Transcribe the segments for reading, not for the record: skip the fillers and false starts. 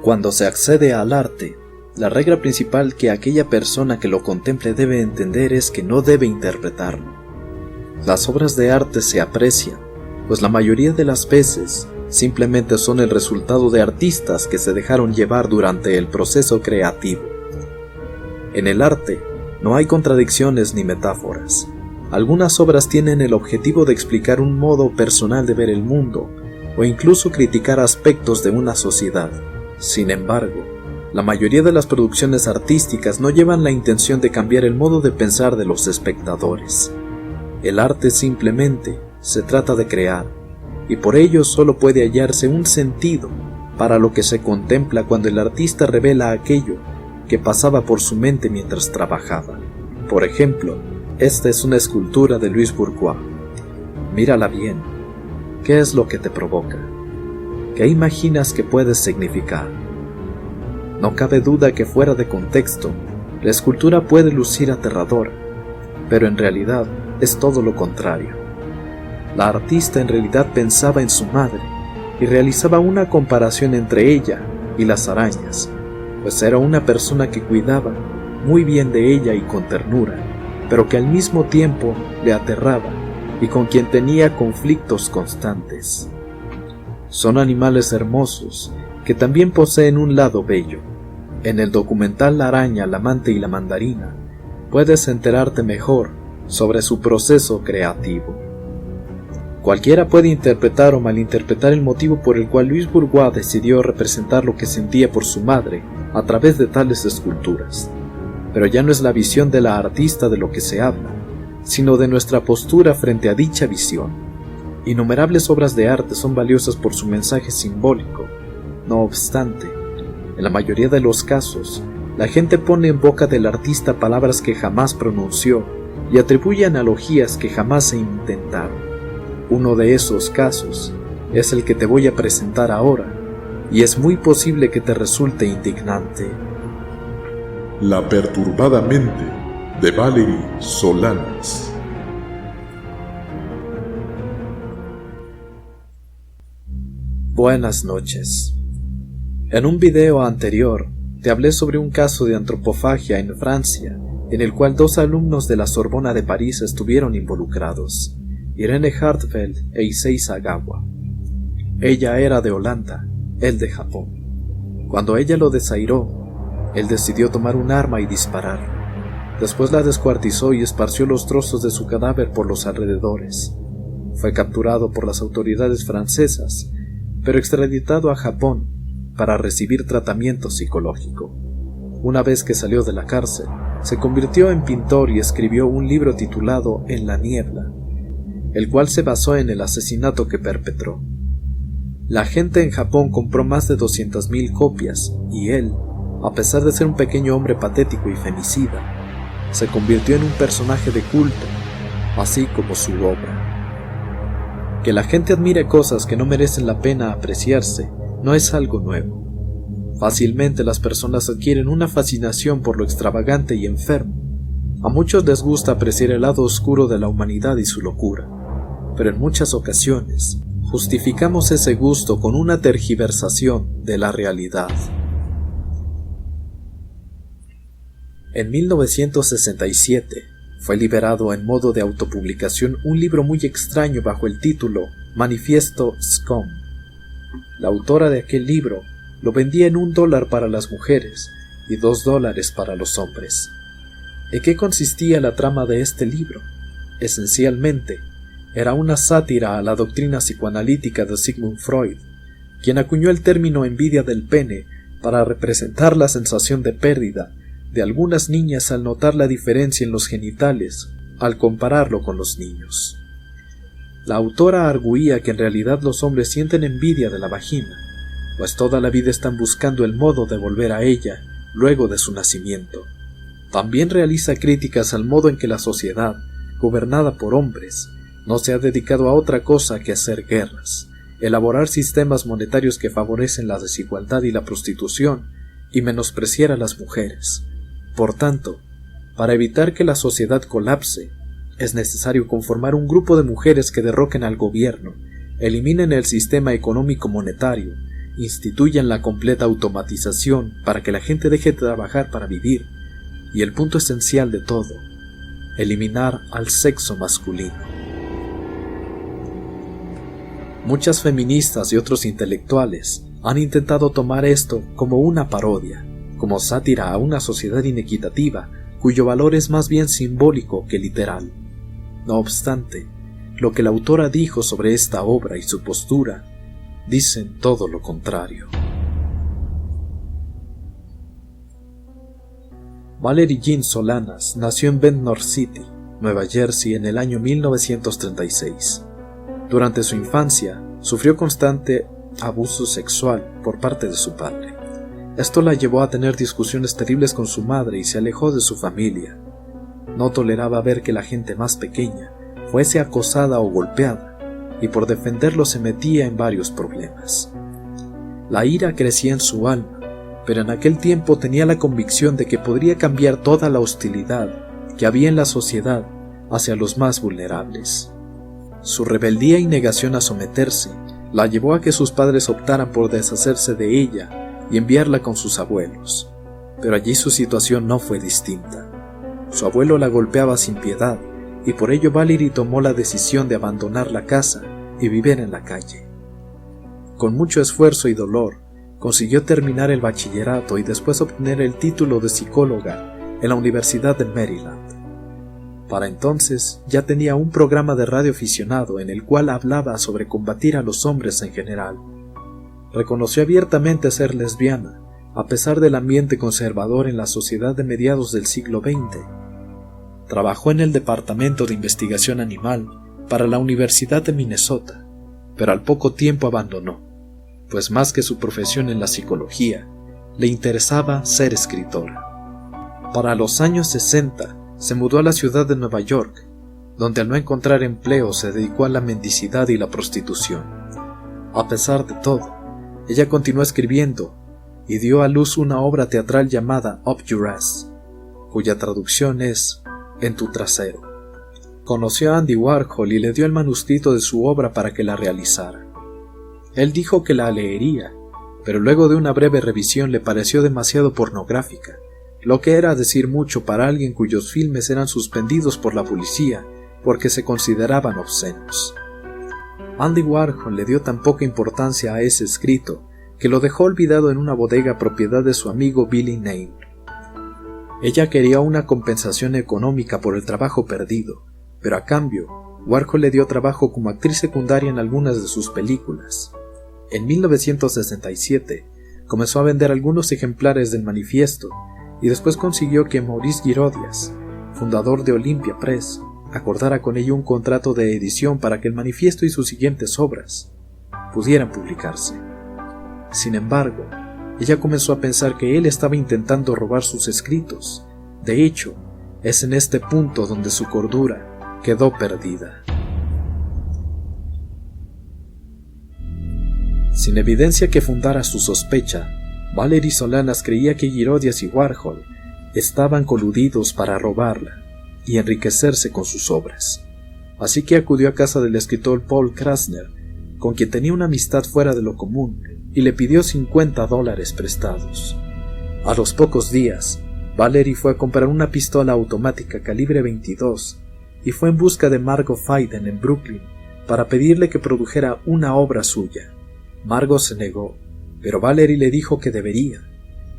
Cuando se accede al arte, la regla principal que aquella persona que lo contemple debe entender es que no debe interpretarlo. Las obras de arte se aprecian, pues la mayoría de las veces simplemente son el resultado de artistas que se dejaron llevar durante el proceso creativo. En el arte no hay contradicciones ni metáforas. Algunas obras tienen el objetivo de explicar un modo personal de ver el mundo o incluso criticar aspectos de una sociedad. Sin embargo, la mayoría de las producciones artísticas no llevan la intención de cambiar el modo de pensar de los espectadores. El arte simplemente se trata de crear, y por ello solo puede hallarse un sentido para lo que se contempla cuando el artista revela aquello que pasaba por su mente mientras trabajaba. Por ejemplo, esta es una escultura de Louis Bourgeois. Mírala bien. ¿Qué es lo que te provoca? ¿Qué imaginas que puede significar? No cabe duda que fuera de contexto, la escultura puede lucir aterradora, pero en realidad es todo lo contrario. La artista en realidad pensaba en su madre y realizaba una comparación entre ella y las arañas, pues era una persona que cuidaba muy bien de ella y con ternura, pero que al mismo tiempo le aterraba y con quien tenía conflictos constantes. Son animales hermosos que también poseen un lado bello. En el documental La araña, la amante y la mandarina puedes enterarte mejor sobre su proceso creativo. Cualquiera puede interpretar o malinterpretar el motivo por el cual Louis Bourgeois decidió representar lo que sentía por su madre a través de tales esculturas, pero ya no es la visión de la artista de lo que se habla, sino de nuestra postura frente a dicha visión. Innumerables obras de arte son valiosas por su mensaje simbólico. No obstante, en la mayoría de los casos, la gente pone en boca del artista palabras que jamás pronunció y atribuye analogías que jamás se intentaron. Uno de esos casos es el que te voy a presentar ahora, y es muy posible que te resulte indignante. La perturbada mente de Valery Solanas. Buenas noches. En un video anterior te hablé sobre un caso de antropofagia en Francia, en el cual 2 alumnos de la Sorbona de París estuvieron involucrados, Irene Hartveld e Issei Sagawa. Ella era de Holanda, él de Japón. Cuando ella lo desairó, él decidió tomar un arma y disparar. Después la descuartizó y esparció los trozos de su cadáver por los alrededores. Fue capturado por las autoridades francesas, pero extraditado a Japón para recibir tratamiento psicológico. Una vez que salió de la cárcel, se convirtió en pintor y escribió un libro titulado En la niebla, el cual se basó en el asesinato que perpetró. La gente en Japón compró más de 200,000 copias y él, a pesar de ser un pequeño hombre patético y femicida, se convirtió en un personaje de culto, así como su obra. Que la gente admire cosas que no merecen la pena apreciarse no es algo nuevo. Fácilmente las personas adquieren una fascinación por lo extravagante y enfermo. A muchos les gusta apreciar el lado oscuro de la humanidad y su locura, pero en muchas ocasiones justificamos ese gusto con una tergiversación de la realidad. En 1967 fue liberado en modo de autopublicación un libro muy extraño bajo el título Manifiesto Scum. La autora de aquel libro lo vendía en $1 para las mujeres y $2 para los hombres. ¿En qué consistía la trama de este libro? Esencialmente, era una sátira a la doctrina psicoanalítica de Sigmund Freud, quien acuñó el término envidia del pene para representar la sensación de pérdida de algunas niñas al notar la diferencia en los genitales al compararlo con los niños. La autora arguía que en realidad los hombres sienten envidia de la vagina, pues toda la vida están buscando el modo de volver a ella luego de su nacimiento. También realiza críticas al modo en que la sociedad, gobernada por hombres, no se ha dedicado a otra cosa que hacer guerras, elaborar sistemas monetarios que favorecen la desigualdad y la prostitución, y menospreciar a las mujeres. Por tanto, para evitar que la sociedad colapse, es necesario conformar un grupo de mujeres que derroquen al gobierno, eliminen el sistema económico monetario instituyan la completa automatización para que la gente deje de trabajar para vivir, y el punto esencial de todo, eliminar al sexo masculino. Muchas feministas y otros intelectuales han intentado tomar esto como una parodia, como sátira a una sociedad inequitativa cuyo valor es más bien simbólico que literal. No obstante, lo que la autora dijo sobre esta obra y su postura dicen todo lo contrario. Valerie Jean Solanas nació en Ventnor City, Nueva Jersey, en el año 1936. Durante su infancia, sufrió constante abuso sexual por parte de su padre. Esto la llevó a tener discusiones terribles con su madre y se alejó de su familia. No toleraba ver que la gente más pequeña fuese acosada o golpeada, y por defenderlo se metía en varios problemas. La ira crecía en su alma, pero en aquel tiempo tenía la convicción de que podría cambiar toda la hostilidad que había en la sociedad hacia los más vulnerables. Su rebeldía y negación a someterse la llevó a que sus padres optaran por deshacerse de ella y enviarla con sus abuelos, pero allí su situación no fue distinta. Su abuelo la golpeaba sin piedad, y por ello Valerie tomó la decisión de abandonar la casa y vivir en la calle. Con mucho esfuerzo y dolor, consiguió terminar el bachillerato y después obtener el título de psicóloga en la Universidad de Maryland. Para entonces ya tenía un programa de radioaficionado en el cual hablaba sobre combatir a los hombres en general. Reconoció abiertamente ser lesbiana, a pesar del ambiente conservador en la sociedad de mediados del siglo XX. Trabajó en el Departamento de Investigación Animal para la Universidad de Minnesota, pero al poco tiempo abandonó, pues más que su profesión en la psicología, le interesaba ser escritora. Para los años 60, se mudó a la ciudad de Nueva York, donde al no encontrar empleo se dedicó a la mendicidad y la prostitución. A pesar de todo, ella continuó escribiendo y dio a luz una obra teatral llamada Up Your Ass, cuya traducción es En tu trasero. Conoció a Andy Warhol y le dio el manuscrito de su obra para que la realizara. Él dijo que la leería, pero luego de una breve revisión le pareció demasiado pornográfica, lo que era decir mucho para alguien cuyos filmes eran suspendidos por la policía porque se consideraban obscenos. Andy Warhol le dio tan poca importancia a ese escrito que lo dejó olvidado en una bodega propiedad de su amigo Billy Nain. Ella quería una compensación económica por el trabajo perdido, pero a cambio, Warhol le dio trabajo como actriz secundaria en algunas de sus películas. En 1967, comenzó a vender algunos ejemplares del manifiesto y después consiguió que Maurice Girodias, fundador de Olympia Press, acordara con ella un contrato de edición para que el manifiesto y sus siguientes obras pudieran publicarse. Sin embargo, ella comenzó a pensar que él estaba intentando robar sus escritos. De hecho, es en este punto donde su cordura quedó perdida. Sin evidencia que fundara su sospecha, Valerie Solanas creía que Girodias y Warhol estaban coludidos para robarla y enriquecerse con sus obras. Así que acudió a casa del escritor Paul Krasner, con quien tenía una amistad fuera de lo común, y le pidió $50 prestados. A los pocos días, Valerie fue a comprar una pistola automática calibre 22 y fue en busca de Margot Faden en Brooklyn para pedirle que produjera una obra suya. Margot se negó, pero Valerie le dijo que debería,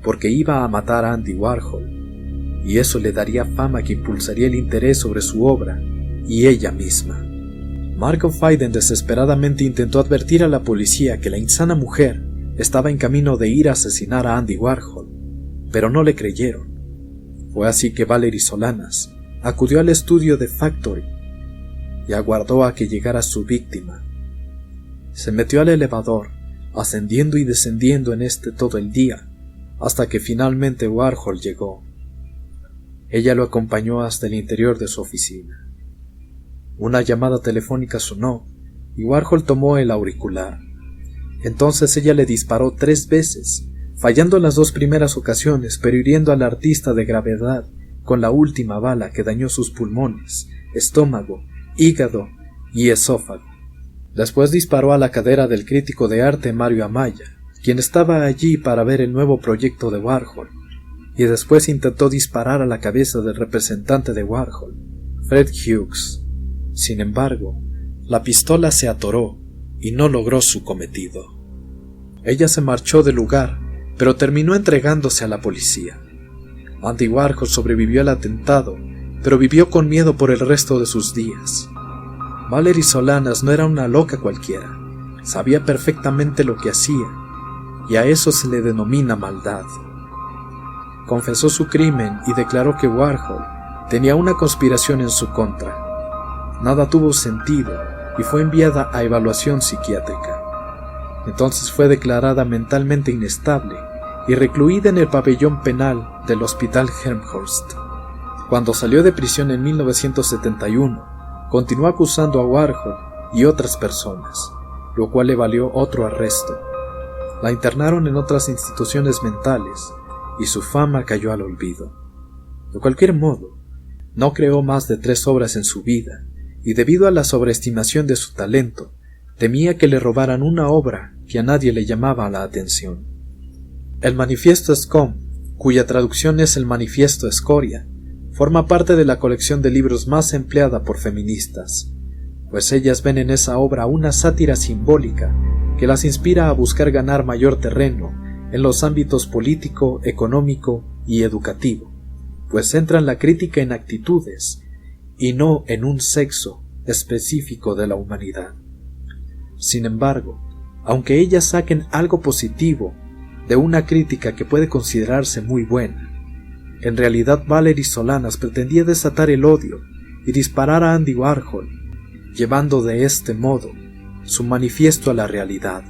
porque iba a matar a Andy Warhol, y eso le daría fama que impulsaría el interés sobre su obra y ella misma. Margot Faden desesperadamente intentó advertir a la policía que la insana mujer estaba en camino de ir a asesinar a Andy Warhol, pero no le creyeron. Fue así que Valerie Solanas acudió al estudio de Factory y aguardó a que llegara su víctima. Se metió al elevador, ascendiendo y descendiendo en este todo el día, hasta que finalmente Warhol llegó. Ella lo acompañó hasta el interior de su oficina. Una llamada telefónica sonó y Warhol tomó el auricular. Entonces ella le disparó 3 veces, fallando en las 2 primeras ocasiones, pero hiriendo al artista de gravedad con la última bala que dañó sus pulmones, estómago, hígado y esófago. Después disparó a la cadera del crítico de arte Mario Amaya, quien estaba allí para ver el nuevo proyecto de Warhol, y después intentó disparar a la cabeza del representante de Warhol, Fred Hughes. Sin embargo, la pistola se atoró y no logró su cometido. Ella se marchó del lugar, pero terminó entregándose a la policía. Andy Warhol sobrevivió al atentado, pero vivió con miedo por el resto de sus días. Valerie Solanas no era una loca cualquiera, sabía perfectamente lo que hacía, y a eso se le denomina maldad. Confesó su crimen y declaró que Warhol tenía una conspiración en su contra. Nada tuvo sentido y fue enviada a evaluación psiquiátrica. Entonces fue declarada mentalmente inestable y recluida en el pabellón penal del Hospital Helmholtz. Cuando salió de prisión en 1971, continuó acusando a Warhol y otras personas, lo cual le valió otro arresto. La internaron en otras instituciones mentales y su fama cayó al olvido. De cualquier modo, no creó más de 3 obras en su vida, y debido a la sobreestimación de su talento, temía que le robaran una obra que a nadie le llamaba la atención. El Manifiesto Scum, cuya traducción es el Manifiesto Escoria, forma parte de la colección de libros más empleada por feministas, pues ellas ven en esa obra una sátira simbólica que las inspira a buscar ganar mayor terreno en los ámbitos político, económico y educativo, pues centran la crítica en actitudes y no en un sexo específico de la humanidad. Sin embargo, aunque ellas saquen algo positivo de una crítica que puede considerarse muy buena, en realidad Valerie Solanas pretendía desatar el odio y disparar a Andy Warhol, llevando de este modo su manifiesto a la realidad.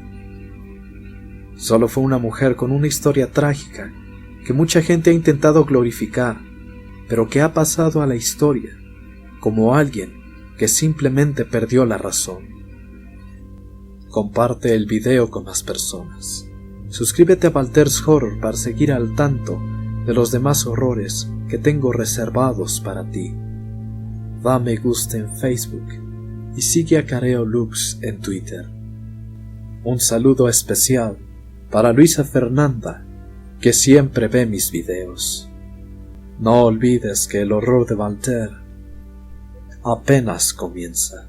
Solo fue una mujer con una historia trágica que mucha gente ha intentado glorificar, pero que ha pasado a la historia como alguien que simplemente perdió la razón. Comparte el video con más personas. Suscríbete a Valter's Horror para seguir al tanto de los demás horrores que tengo reservados para ti. Da me gusta en Facebook y sigue a Careo Lux en Twitter. Un saludo especial para Luisa Fernanda, que siempre ve mis videos. No olvides que el horror de Valter apenas comienza.